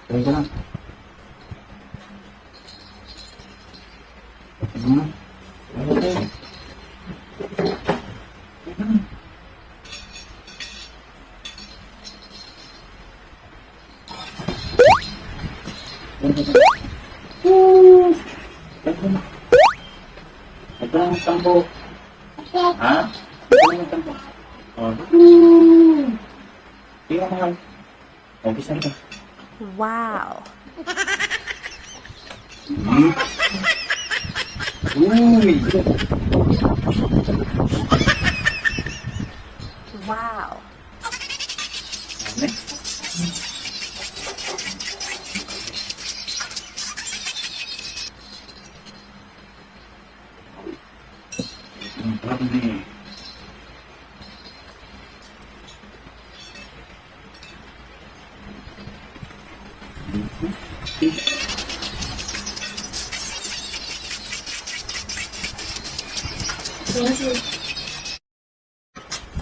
Try ko lang. Okay. Ito lang ang tambo. Ha? Ito lang ang tambo. Oh. Hindi ka mahal. Okay, saan ka? Wow. Uy! Wow. Ano? Ang dami.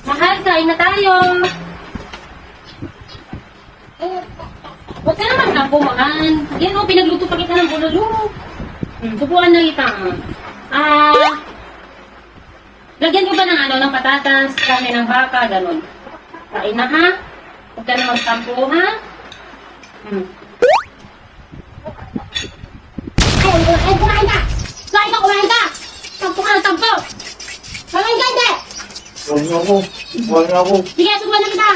Mahal, kain na tayo. Huwag ka naman napumaan. Yan o, pinagluto pa kita ng bulalo. Subukan na kita. Lagyan ko ba ng ng patatas, kami ng baka, ganun. Kain na ha? Huwag ka na magtampo ha? Ay, kumain ka! Kumain ka! Tampo ka ng tampo! Kumain ka, hindi! Huwag niyo ako. Huwag niyo ako. Sige, subukan na kita!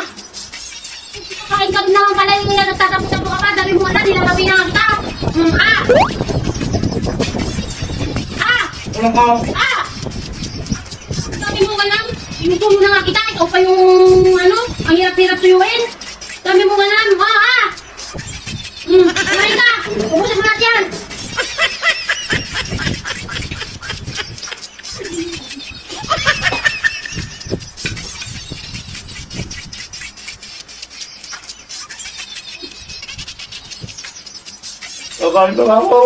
Kain ka rin naman pala yung nagtatampo-tampo ka pa. Dami mo wala, nilalawin na kita! Walang ka. Sabi mo lang, inuto mo na nga kita. Ikaw pa yung, ang hirap-hirap tuyuin. Sabi mo lang, kumain ka! Ubusin mo natin yan! Kakain ka ako.